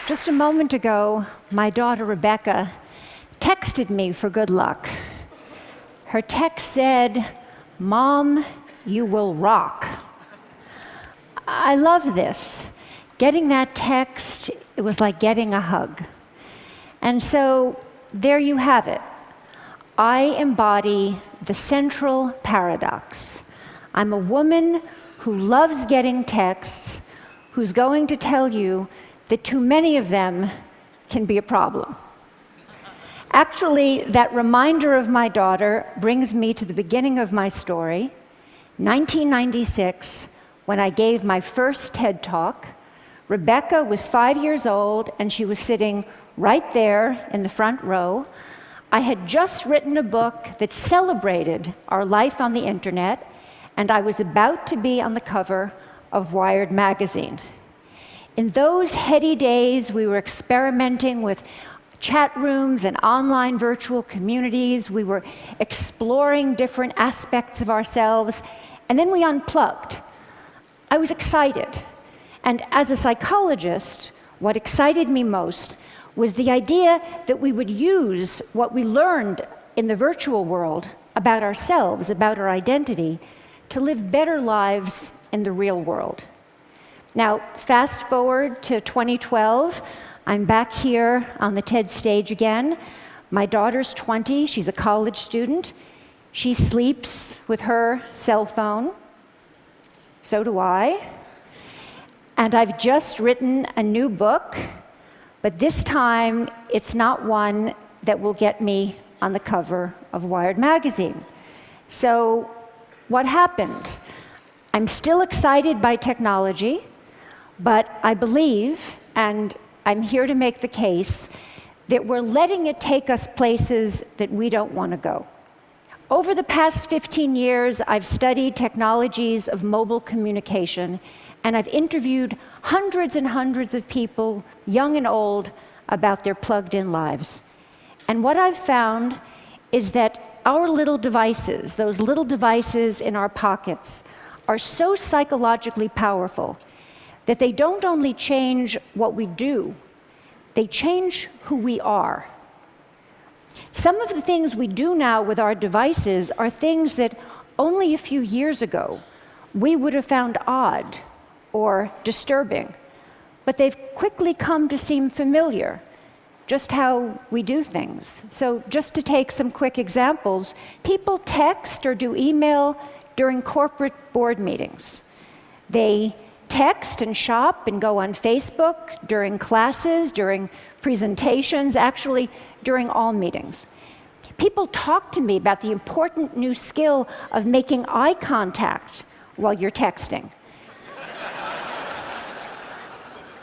Just a moment ago, my daughter Rebecca texted me for good luck. Her text said, "Mom, you will rock." I love this. Getting that text, it was like getting a hug. And so there you have it. I embody the central paradox. I'm a woman who loves getting texts, who's going to tell you that too many of them can be a problem. Actually, that reminder of my daughter brings me to the beginning of my story, 1996, when I gave my first TED Talk. Rebecca was 5 years old, and she was sitting right there in the front row. I had just written a book that celebrated our life on the internet, and I was about to be on the cover of Wired magazine. In those heady days, we were experimenting with chat rooms and online virtual communities. We were exploring different aspects of ourselves, and then we unplugged. I was excited. And as a psychologist, what excited me most was the idea that we would use what we learned in the virtual world about ourselves, about our identity, to live better lives in the real world. Now, fast forward to 2012, I'm back here on the TED stage again. My daughter's 20, she's a college student. She sleeps with her cell phone. So do I. And I've just written a new book, but this time it's not one that will get me on the cover of Wired magazine. So what happened? I'm still excited by technology, but I believe, and I'm here to make the case, that we're letting it take us places that we don't want to go. Over the past 15 years, I've studied technologies of mobile communication, and I've interviewed hundreds and hundreds of people, young and old, about their plugged-in lives. And what I've found is that our little devices, those little devices in our pockets, are so psychologically powerful that they don't only change what we do, they change who we are. Some of the things we do now with our devices are things that only a few years ago we would have found odd or disturbing, but they've quickly come to seem familiar, just how we do things. So just to take some quick examples, people text or do email during corporate board meetings. They text and shop and go on Facebook during classes, during presentations, actually during all meetings. People talk to me about the important new skill of making eye contact while you're texting.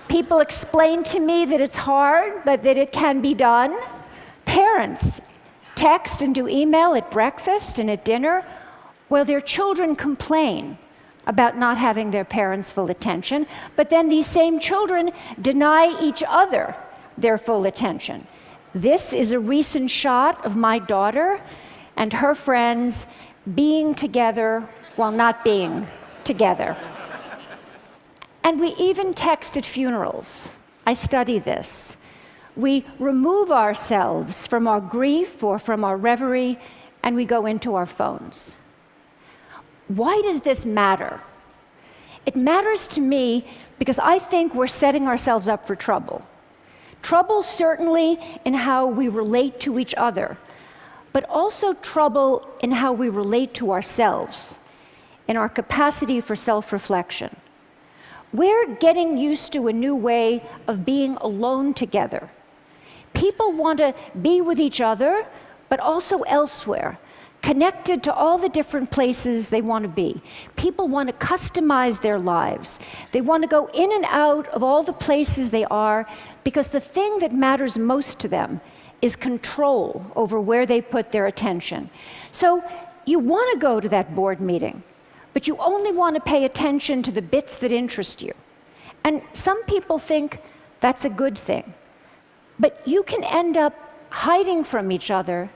People explain to me that it's hard, but that it can be done. Parents text and do email at breakfast and at dinner while their children complain about not having their parents' full attention, but then these same children deny each other their full attention. This is a recent shot of my daughter and her friends being together while not being together. And we even text at funerals. I study this. We remove ourselves from our grief or from our reverie, and we go into our phones. Why does this matter? It matters to me because I think we're setting ourselves up for trouble. Trouble certainly in how we relate to each other, but also trouble in how we relate to ourselves, in our capacity for self-reflection. We're getting used to a new way of being alone together. People want to be with each other, but also elsewhere, connected to all the different places they want to be. People want to customize their lives. They want to go in and out of all the places they are because the thing that matters most to them is control over where they put their attention. So you want to go to that board meeting, but you only want to pay attention to the bits that interest you. And some people think That's a good thing. But you can end up hiding from each other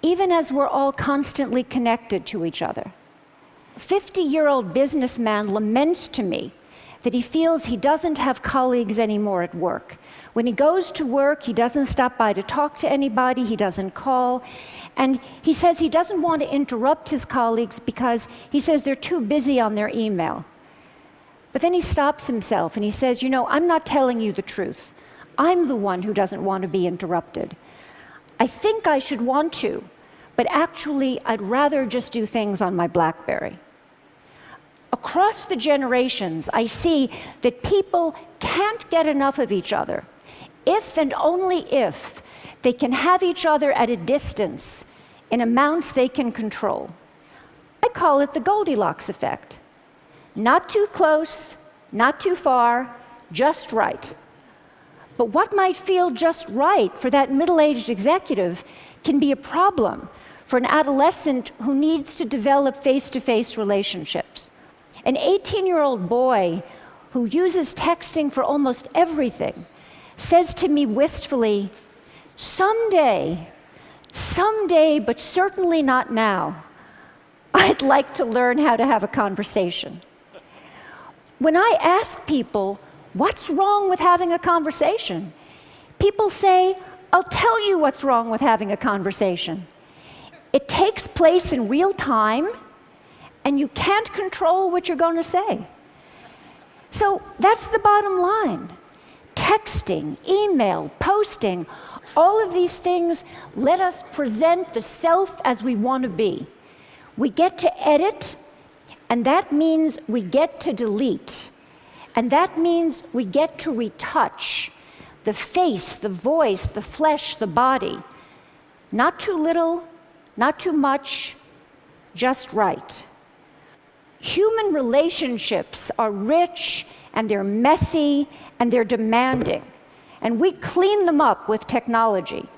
even as we're all constantly connected to each other. A 50-year-old businessman laments to me that he feels he doesn't have colleagues anymore at work. When he goes to work, he doesn't stop by to talk to anybody, he doesn't call, and he says he doesn't want to interrupt his colleagues because he says they're too busy on their email. But then he stops himself and he says, you know, I'm not telling you the truth. I'm the one who doesn't want to be interrupted. I think I should want to, but actually I'd rather just do things on my BlackBerry. Across the generations, I see that people can't get enough of each other if and only if they can have each other at a distance in amounts they can control. I call it the Goldilocks effect. Not too close, not too far, just right. But what might feel just right for that middle-aged executive can be a problem for an adolescent who needs to develop face-to-face relationships. An 18-year-old boy who uses texting for almost everything says to me wistfully, someday, but certainly not now, I'd like to learn how to have a conversation. When I ask people, what's wrong with having a conversation? People say, I'll tell you what's wrong with having a conversation. It takes place in real time, and you can't control what you're going to say. So that's the bottom line. Texting, email, posting, all of these things let us present the self as we want to be. We get to edit, and that means we get to delete. And that means we get to retouch the face, the voice, the flesh, the body. Not too little, not too much, just right. Human relationships are rich, and they're messy, and they're demanding. And we clean them up with technology.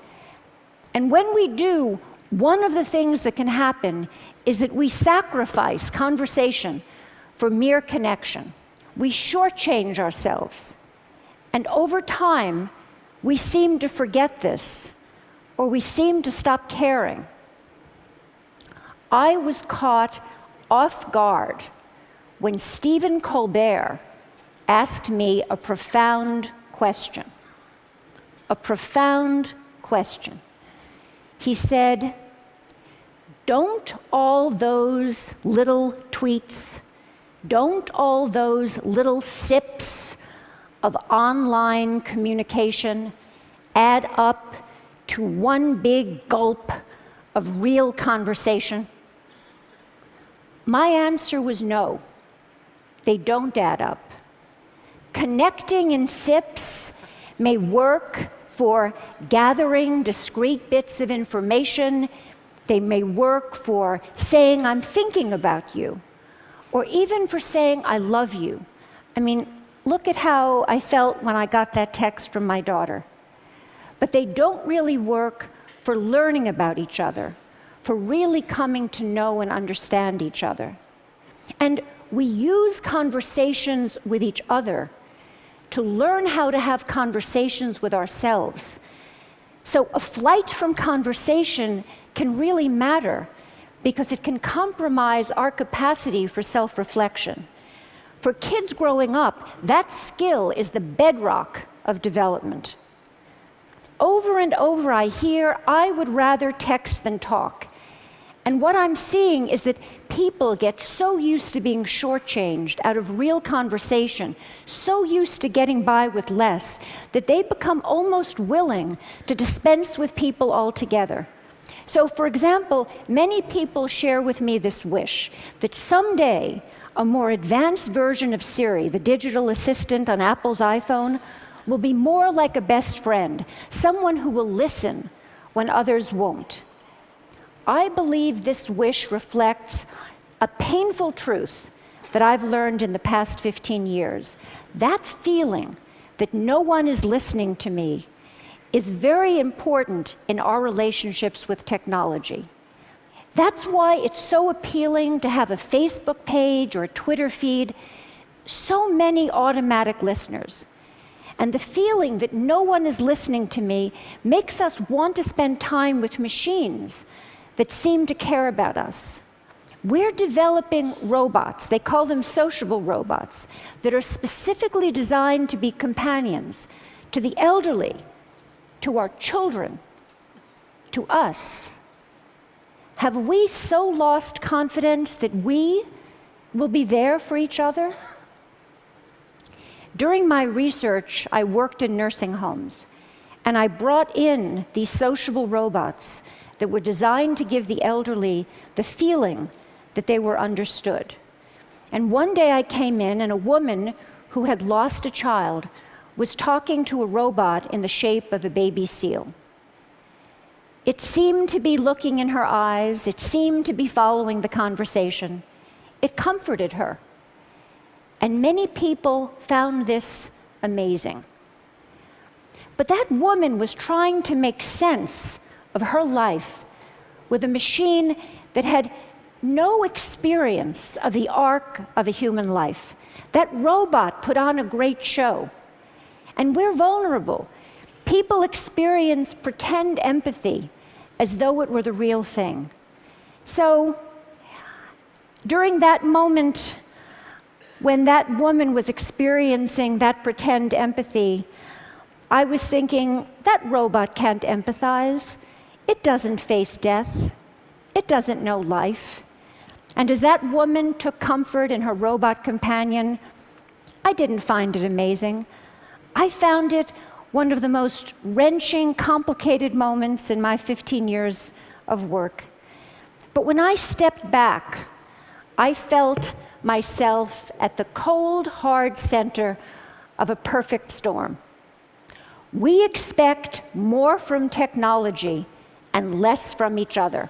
And when we do, one of the things that can happen is that we sacrifice conversation for mere connection. We shortchange ourselves. And over time, we seem to forget this, or we seem to stop caring. I was caught off guard when Stephen Colbert asked me a profound question. A profound question. He said, don't all those little tweets, don't all those little sips of online communication add up to one big gulp of real conversation? My answer was no, they don't add up. Connecting in sips may work for gathering discrete bits of information. They may work for saying, I'm thinking about you, or even for saying, I love you. I mean, look at how I felt when I got that text from my daughter. But they don't really work for learning about each other, for really coming to know and understand each other. And we use conversations with each other to learn how to have conversations with ourselves. So a flight from conversation can really matter because it can compromise our capacity for self-reflection. For kids growing up, that skill is the bedrock of development. Over and over I hear, I would rather text than talk. And what I'm seeing is that people get so used to being shortchanged out of real conversation, so used to getting by with less, that they become almost willing to dispense with people altogether. So, for example, many people share with me this wish that someday a more advanced version of Siri, the digital assistant on Apple's iPhone, will be more like a best friend, someone who will listen when others won't. I believe this wish reflects a painful truth that I've learned in the past 15 years. That feeling that no one is listening to me is very important in our relationships with technology. That's why it's so appealing to have a Facebook page or a Twitter feed, so many automatic listeners. And the feeling that no one is listening to me makes us want to spend time with machines that seem to care about us. We're developing robots, they call them sociable robots, that are specifically designed to be companions to the elderly, to our children, to us. Have we so lost confidence that we will be there for each other? During my research, I worked in nursing homes, and I brought in these sociable robots that were designed to give the elderly the feeling that they were understood. And one day I came in, and a woman who had lost a child was talking to a robot in the shape of a baby seal. It seemed to be looking in her eyes. It seemed to be following the conversation. It comforted her. And many people found this amazing. But that woman was trying to make sense of her life with a machine that had no experience of the arc of a human life. That robot put on a great show. And we're vulnerable. People experience pretend empathy as though it were the real thing. So, during that moment, when that woman was experiencing that pretend empathy, I was thinking, that robot can't empathize. It doesn't face death. It doesn't know life. And as that woman took comfort in her robot companion, I didn't find it amazing. I found it one of the most wrenching, complicated moments in my 15 years of work. But when I stepped back, I felt myself at the cold, hard center of a perfect storm. We expect more from technology and less from each other.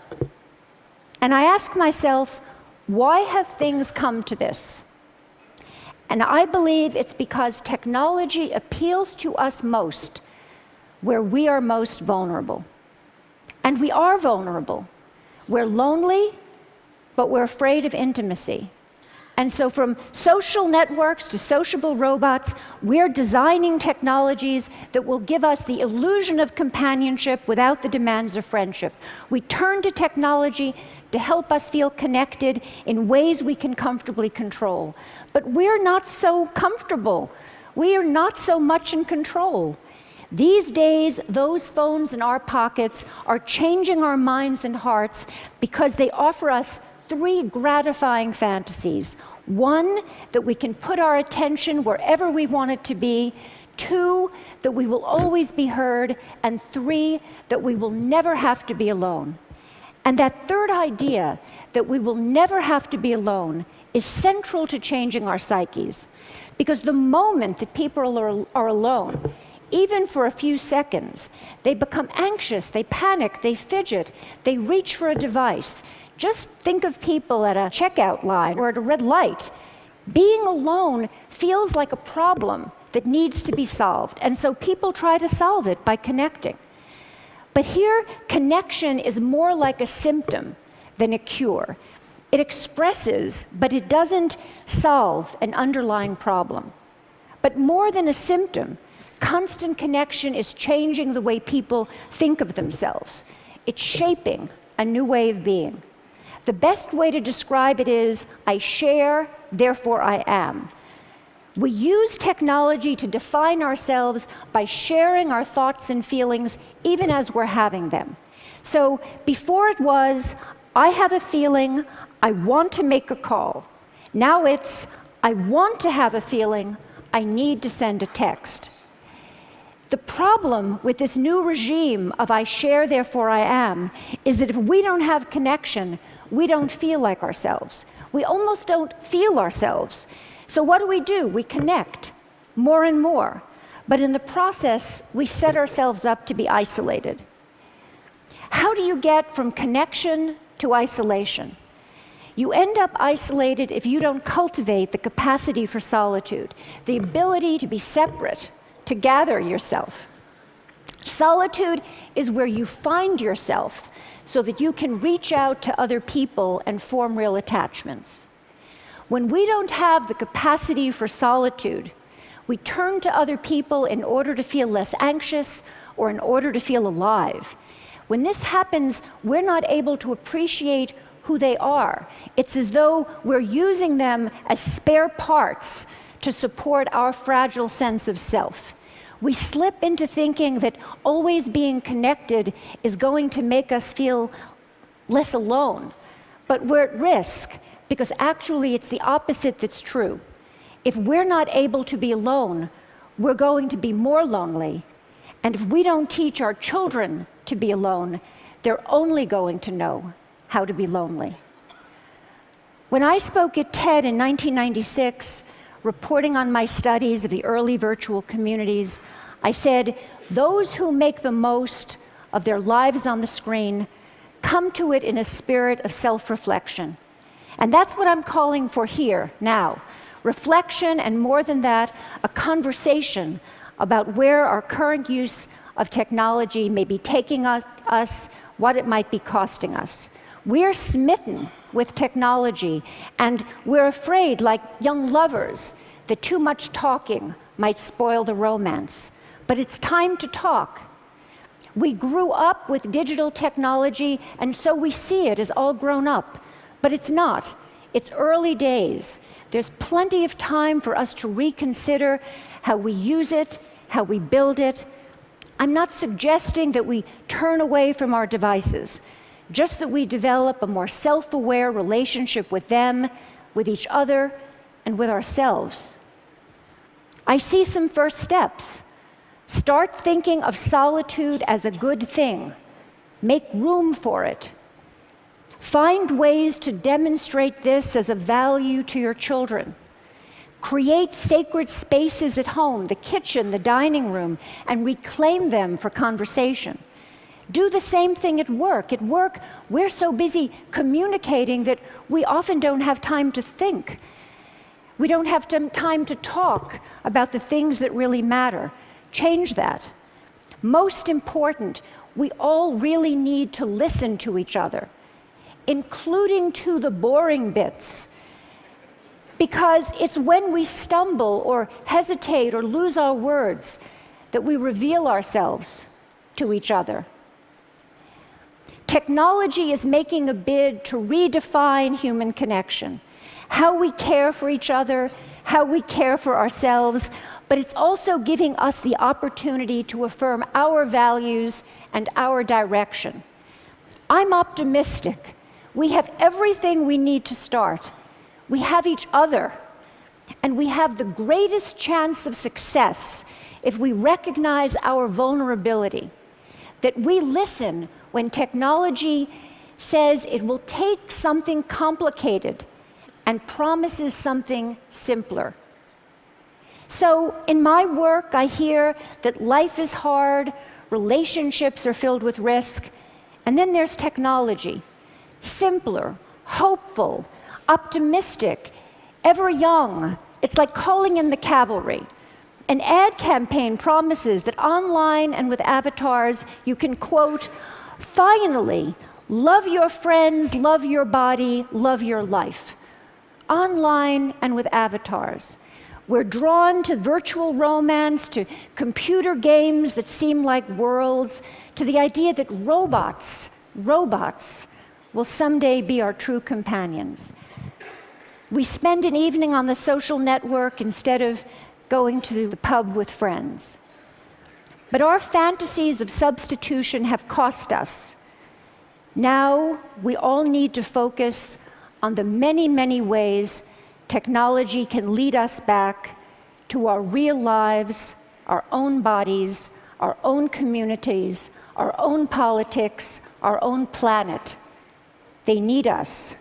And I ask myself, why have things come to this? And I believe it's because technology appeals to us most where we are most vulnerable. And we are vulnerable. We're lonely, but we're afraid of intimacy. And so from social networks to sociable robots, we're designing technologies that will give us the illusion of companionship without the demands of friendship. We turn to technology to help us feel connected in ways we can comfortably control. But we're not so comfortable. We are not so much in control. These days, those phones in our pockets are changing our minds and hearts because they offer us 3 gratifying fantasies. 1, that we can put our attention wherever we want it to be. 2, that we will always be heard. And 3, that we will never have to be alone. And that third idea, that we will never have to be alone, is central to changing our psyches. Because the moment that people are alone, even for a few seconds, they become anxious, they panic, they fidget, they reach for a device. Just think of people at a checkout line or at a red light. Being alone feels like a problem that needs to be solved, and so people try to solve it by connecting. But here, connection is more like a symptom than a cure. It expresses, but it doesn't solve an underlying problem. But more than a symptom, constant connection is changing the way people think of themselves. It's shaping a new way of being. The best way to describe it is, I share, therefore I am. We use technology to define ourselves by sharing our thoughts and feelings, even as we're having them. So before it was, I have a feeling, I want to make a call. Now it's, I want to have a feeling, I need to send a text. The problem with this new regime of I share, therefore I am, is that if we don't have connection, we don't feel like ourselves. We almost don't feel ourselves. So what do? We connect more and more. But in the process, we set ourselves up to be isolated. How do you get from connection to isolation? You end up isolated if you don't cultivate the capacity for solitude, the ability to be separate, to gather yourself. Solitude is where you find yourself so that you can reach out to other people and form real attachments. When we don't have the capacity for solitude, We turn to other people in order to feel less anxious or in order to feel alive. When this happens, we're not able to appreciate who they are. It's as though we're using them as spare parts to support our fragile sense of self. We slip into thinking that always being connected is going to make us feel less alone. But we're at risk, because actually it's the opposite that's true. If we're not able to be alone, we're going to be more lonely. And if we don't teach our children to be alone, they're only going to know how to be lonely. When I spoke at TED in 1996, reporting on my studies of the early virtual communities, I said, those who make the most of their lives on the screen come to it in a spirit of self-reflection. And that's what I'm calling for here, now. Reflection, and more than that, a conversation about where our current use of technology may be taking us, what it might be costing us. We're smitten with technology, and we're afraid, like young lovers, that too much talking might spoil the romance. But it's time to talk. We grew up with digital technology, and so we see it as all grown up. But it's not. It's early days. There's plenty of time for us to reconsider how we use it, how we build it. I'm not suggesting that we turn away from our devices, just that we develop a more self-aware relationship with them, with each other, and with ourselves. I see some first steps. Start thinking of solitude as a good thing. Make room for it. Find ways to demonstrate this as a value to your children. Create sacred spaces at home, the kitchen, the dining room, and reclaim them for conversation. Do the same thing at work. At work, we're so busy communicating that we often don't have time to think. We don't have time to talk about the things that really matter. Change that. Most important, we all really need to listen to each other, including to the boring bits, because it's when we stumble or hesitate or lose our words that we reveal ourselves to each other. Technology is making a bid to redefine human connection, how we care for each other, how we care for ourselves, but it's also giving us the opportunity to affirm our values and our direction. I'm optimistic. We have everything we need to start. We have each other, and we have the greatest chance of success if we recognize our vulnerability, that we listen when technology says it will take something complicated and promises something simpler. So in my work, I hear that life is hard, relationships are filled with risk, and then there's technology. Simpler, hopeful, optimistic, ever young. It's like calling in the cavalry. An ad campaign promises that online and with avatars, you can, quote, finally, love your friends, love your body, love your life. Online and with avatars. We're drawn to virtual romance, to computer games that seem like worlds, to the idea that robots will someday be our true companions. We spend an evening on the social network instead of going to the pub with friends. But our fantasies of substitution have cost us. Now we all need to focus on the many, many ways technology can lead us back to our real lives, our own bodies, our own communities, our own politics, our own planet. They need us.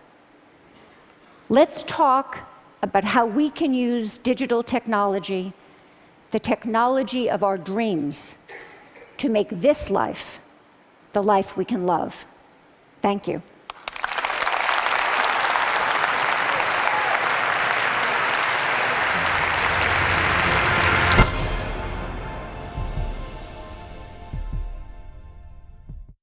Let's talk about how we can use digital technology, the technology of our dreams, to make this life the life we can love. Thank you.